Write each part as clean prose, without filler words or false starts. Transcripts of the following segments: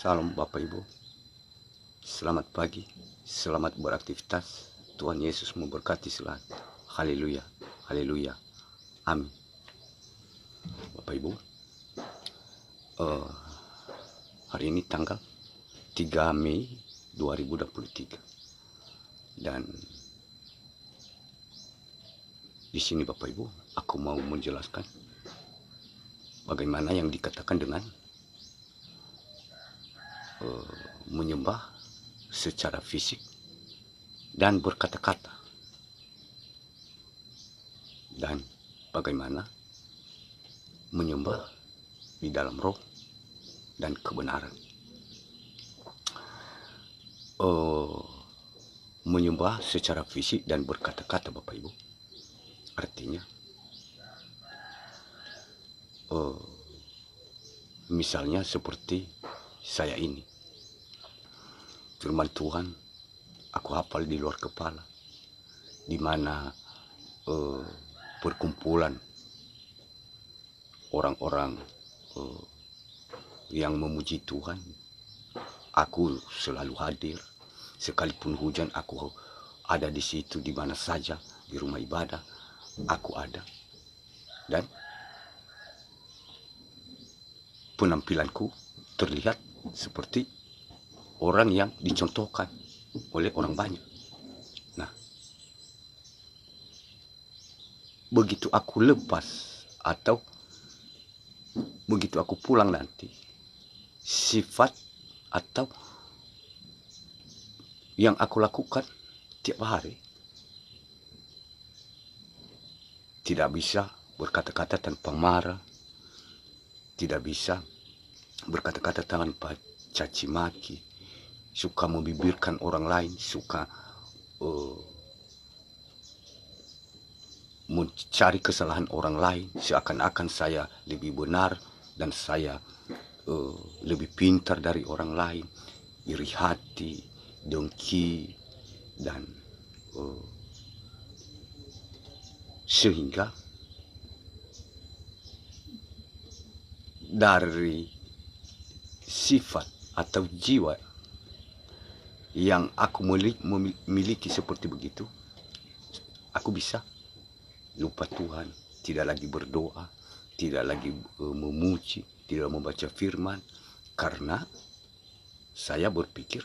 Salam Bapak Ibu, selamat pagi, selamat beraktivitas. Tuhan Yesus memberkati selalu. Haleluya, haleluya, amin. Bapak Ibu, hari ini tanggal 3 Mei 2023 dan di sini Bapak Ibu, aku mau menjelaskan bagaimana yang dikatakan dengan menyembah secara fisik dan berkata-kata, dan bagaimana menyembah di dalam roh dan kebenaran. Menyembah secara fisik dan berkata-kata Bapak Ibu, artinya misalnya seperti saya ini, firman Tuhan aku hafal di luar kepala, di mana perkumpulan orang-orang yang memuji Tuhan, aku selalu hadir. Sekalipun hujan, aku ada di situ, di mana saja, di rumah ibadah aku ada, dan penampilanku terlihat seperti orang yang dicontohkan oleh orang banyak. Nah, begitu aku lepas atau begitu aku pulang nanti, sifat atau yang aku lakukan tiap hari, tidak bisa berkata-kata tanpa marah, tidak bisa berkata-kata tanpa caci maki, suka membibirkan orang lain, suka mencari kesalahan orang lain, seakan-akan saya lebih benar dan saya lebih pintar dari orang lain, iri hati, dengki, dan sehingga dari sifat atau jiwa yang aku memiliki seperti begitu, aku bisa lupa Tuhan, tidak lagi berdoa, tidak lagi memuji, tidak membaca firman, karena saya berpikir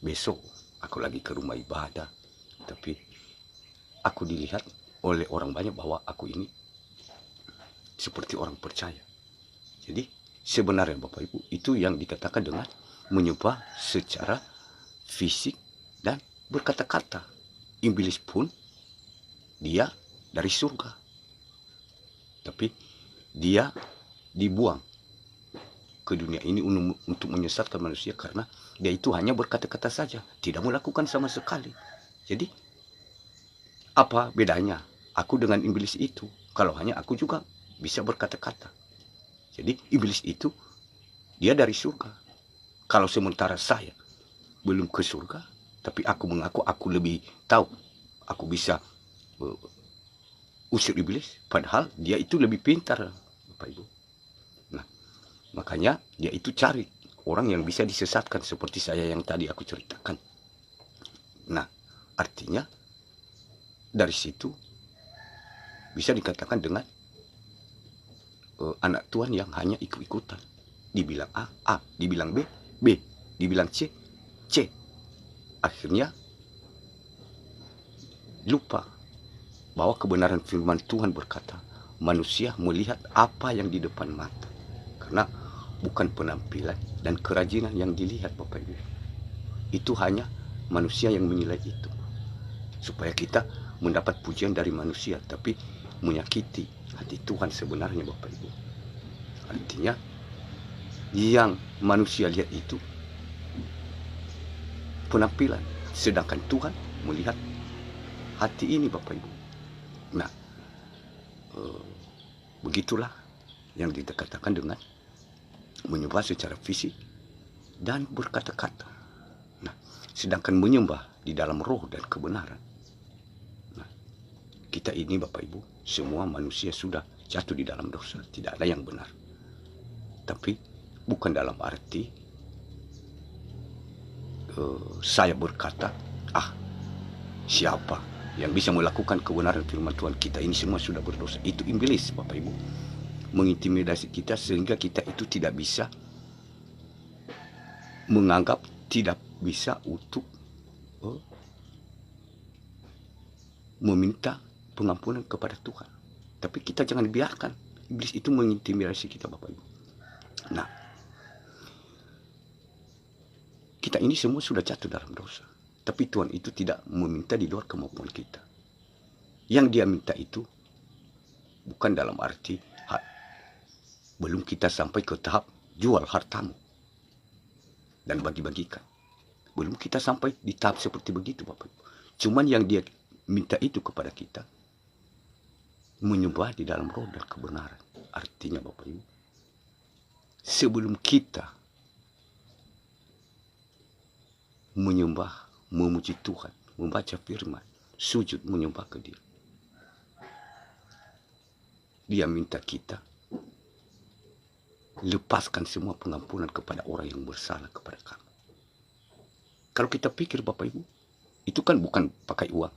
besok aku lagi ke rumah ibadah, tapi aku dilihat oleh orang banyak bahwa aku ini seperti orang percaya. Jadi sebenarnya Bapak Ibu, itu yang dikatakan dengan menyembah secara fisik dan berkata-kata. Iblis pun dia dari surga, tapi dia dibuang ke dunia ini untuk menyesatkan manusia, karena dia itu hanya berkata-kata saja, tidak melakukan sama sekali. Jadi apa bedanya aku dengan iblis itu kalau hanya aku juga bisa berkata-kata? Jadi iblis itu dia dari surga, kalau sementara saya belum ke surga, tapi aku mengaku aku lebih tahu, aku bisa usir iblis, padahal dia itu lebih pintar Bapak Ibu. Nah, makanya dia itu cari orang yang bisa disesatkan seperti saya yang tadi aku ceritakan. Nah, artinya dari situ bisa dikatakan dengan anak Tuhan yang hanya ikut-ikutan. Dibilang A, A. Dibilang B, B. Dibilang C, C. Akhirnya lupa bahwa kebenaran firman Tuhan berkata, manusia melihat apa yang di depan mata. Karena bukan penampilan dan kerajinan yang dilihat Bapak Ibu. Itu hanya manusia yang menilai itu. Supaya kita mendapat pujian dari manusia, tapi menyakiti hati Tuhan sebenarnya Bapak Ibu. Artinya yang manusia lihat itu penampilan, sedangkan Tuhan melihat hati ini Bapak Ibu. Nah, begitulah yang dikatakan dengan menyembah secara fisik dan berkata-kata. Nah, sedangkan menyembah di dalam roh dan kebenaran. Nah, kita ini Bapak Ibu, semua manusia sudah jatuh di dalam dosa, tidak ada yang benar. Tapi bukan dalam arti saya berkata, siapa yang bisa melakukan kebenaran firman Tuhan, kita ini semua sudah berdosa. Itu iblis, Bapak Ibu, mengintimidasi kita sehingga kita itu tidak bisa menganggap, tidak bisa untuk meminta pengampunan kepada Tuhan. Tapi kita jangan biarkan iblis itu mengintimidasi kita, Bapak Ibu. Nah, kita ini semua sudah jatuh dalam dosa. Tapi Tuhan itu tidak meminta di luar kemampuan kita. Yang Dia minta itu bukan dalam arti belum kita sampai ke tahap jual hartamu dan bagi-bagikan. Belum kita sampai di tahap seperti begitu, Bapak Ibu. Cuman yang Dia minta itu kepada kita, menyembah di dalam roh dan kebenaran. Artinya, Bapak Ibu, sebelum kita menyembah, memuji Tuhan, membaca firman, sujud menyembah ke Dia, Dia minta kita lepaskan semua pengampunan kepada orang yang bersalah kepada kamu. Kalau kita pikir, Bapak Ibu, itu kan bukan pakai uang,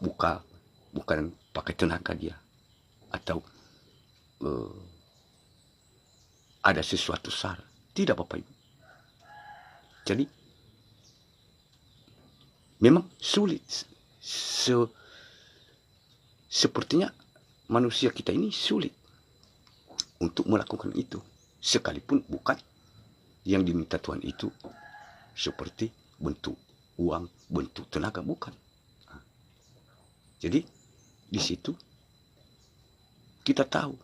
bukan pakai tenaga dia, atau ada sesuatu salah. Tidak, Bapak Ibu. Jadi memang sulit. Sepertinya manusia kita ini sulit untuk melakukan itu. Sekalipun bukan yang diminta Tuhan itu seperti bentuk uang, bentuk tenaga, bukan. Jadi di situ kita tahu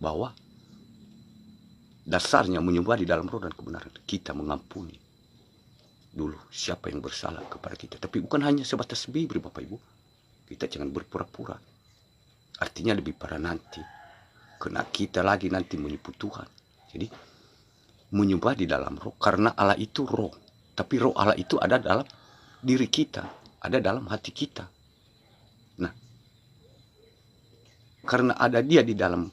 bahwa dasarnya menyembah di dalam roh dan kebenaran. Kita mengampuni dulu siapa yang bersalah kepada kita. Tapi bukan hanya sebatas bibir, Bapak Ibu. Kita jangan berpura-pura. Artinya lebih parah nanti, karena kita lagi nanti menipu Tuhan. Jadi menyembah di dalam roh, karena Allah itu roh. Tapi roh Allah itu ada dalam diri kita, ada dalam hati kita. Nah, karena ada Dia di dalam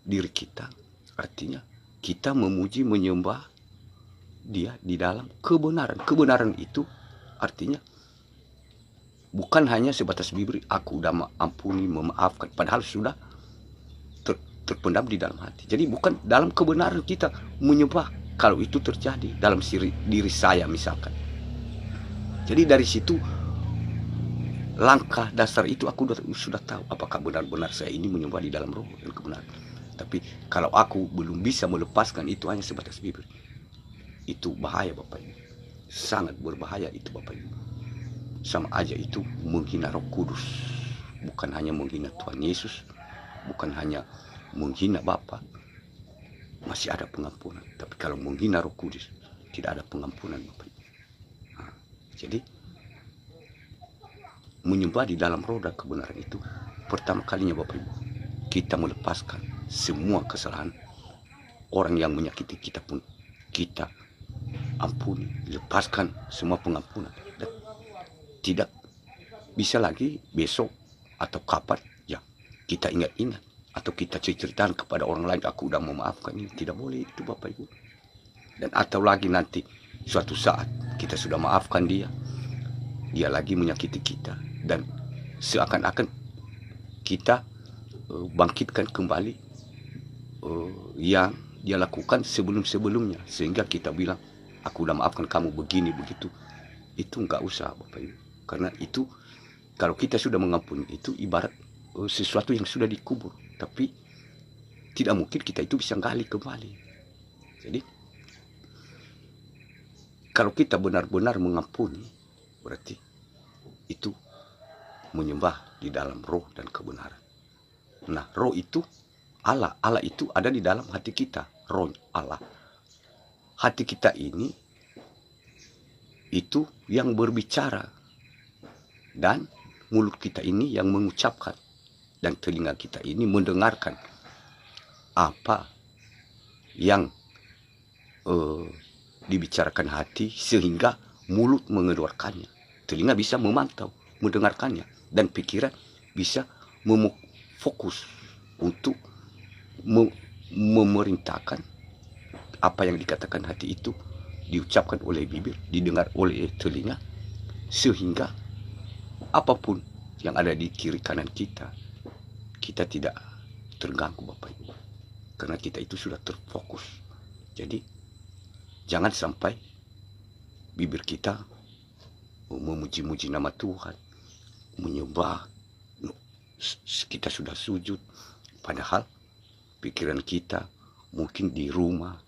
diri kita, artinya kita memuji, menyembah Dia di dalam kebenaran. Kebenaran itu artinya bukan hanya sebatas bibir, aku udah ampuni, memaafkan, padahal sudah terpendam di dalam hati. Jadi bukan dalam kebenaran kita menyembah kalau itu terjadi dalam diri saya misalkan. Jadi dari situ langkah dasar itu aku sudah tahu apakah benar-benar saya ini menyembah di dalam roh dan kebenaran. Tapi kalau aku belum bisa melepaskan itu hanya sebatas bibir, itu bahaya, Bapak Ibu. Sangat berbahaya itu, Bapak Ibu. Sama aja itu menghina Roh Kudus. Bukan hanya menghina Tuhan Yesus, bukan hanya menghina Bapa, masih ada pengampunan. Tapi kalau menghina Roh Kudus, tidak ada pengampunan, Bapak Ibu. Nah, jadi menyembah di dalam roh dan kebenaran itu pertama kalinya, Bapak Ibu, kita melepaskan semua kesalahan. Orang yang menyakiti kita pun kita ampuni, lepaskan semua pengampunan. Dan tidak bisa lagi besok atau kapan ya kita ingat-ingat atau kita ceritakan kepada orang lain, aku udah memaafkan ini. Tidak boleh itu, Bapak Ibu. Dan atau lagi nanti suatu saat kita sudah maafkan dia lagi menyakiti kita, dan seakan-akan kita bangkitkan kembali yang dia lakukan sebelum-sebelumnya, sehingga kita bilang aku udah maafkan kamu begini begitu. Itu nggak usah, Bapak Ibu, karena itu kalau kita sudah mengampuni itu ibarat sesuatu yang sudah dikubur, tapi tidak mungkin kita itu bisa gali kembali. Jadi kalau kita benar-benar mengampuni, berarti itu menyembah di dalam roh dan kebenaran. Nah, roh itu Allah. Allah itu ada di dalam hati kita. Roh Allah. Hati kita ini itu yang berbicara, dan mulut kita ini yang mengucapkan, dan telinga kita ini mendengarkan apa yang dibicarakan hati, sehingga mulut mengeluarkannya. Telinga bisa memantau, mendengarkannya, dan pikiran bisa fokus untuk memerintahkan apa yang dikatakan hati itu diucapkan oleh bibir, didengar oleh telinga, sehingga apapun yang ada di kiri kanan kita, kita tidak terganggu Bapak Ibu. Karena kita itu sudah terfokus. Jadi jangan sampai bibir kita memuji-muji nama Tuhan, menyembah, kita sudah sujud, padahal pikiran kita mungkin di rumah,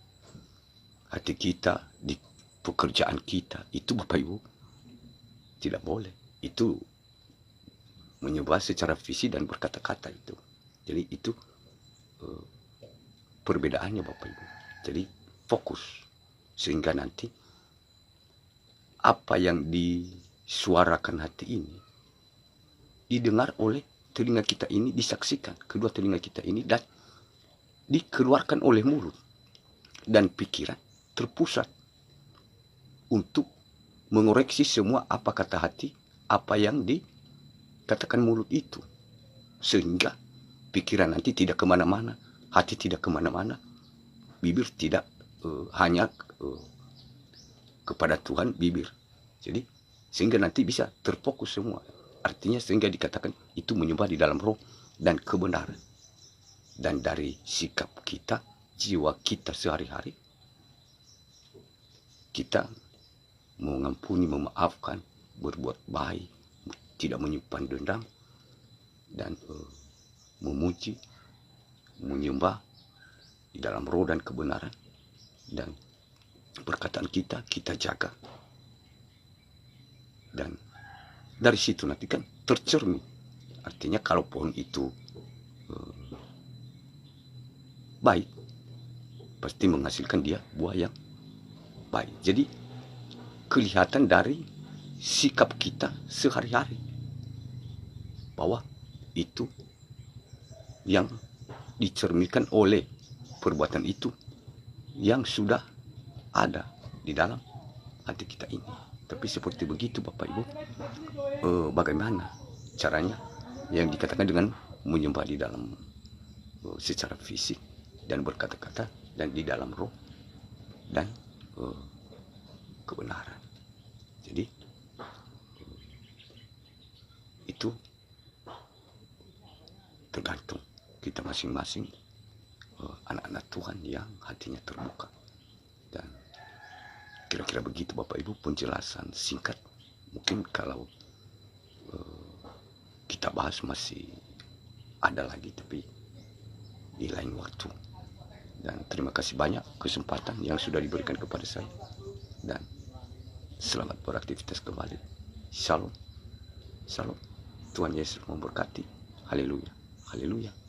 hati kita di pekerjaan kita. Itu Bapak Ibu tidak boleh. Itu menyembah secara fisik dan berkata-kata itu. Jadi itu perbedaannya Bapak Ibu. Jadi fokus, sehingga nanti apa yang disuarakan hati ini didengar oleh telinga kita ini, disaksikan kedua telinga kita ini, dan dikeluarkan oleh mulut, dan pikiran terpusat untuk mengoreksi semua apa kata hati, apa yang dikatakan mulut itu, sehingga pikiran nanti tidak kemana-mana, hati tidak kemana-mana, bibir tidak hanya kepada Tuhan bibir. Jadi sehingga nanti bisa terfokus semua. Artinya sehingga dikatakan itu menyembah di dalam roh dan kebenaran. Dan dari sikap kita, jiwa kita sehari-hari, kita mengampuni, memaafkan, berbuat baik, tidak menyimpan dendam, dan memuji, menyembah di dalam roh dan kebenaran. Dan perkataan kita jaga. Dan dari situ nanti kan tercermin. Artinya kalau pohon itu baik, pasti menghasilkan dia buah yang baik. Jadi kelihatan dari sikap kita sehari-hari bahwa itu yang dicerminkan oleh perbuatan itu yang sudah ada di dalam hati kita ini. Tapi seperti begitu Bapak Ibu, bagaimana caranya yang dikatakan dengan menyembah di dalam secara fisik dan berkata-kata, dan di dalam roh dan kebenaran. Jadi itu tergantung kita masing-masing, anak-anak Tuhan yang hatinya terbuka. Dan kira-kira begitu Bapak Ibu penjelasan singkat. Mungkin kalau kita bahas masih ada lagi, tapi di lain waktu. Dan terima kasih banyak kesempatan yang sudah diberikan kepada saya. Dan selamat beraktivitas kembali. Shalom. Shalom. Tuhan Yesus memberkati. Haleluya. Haleluya.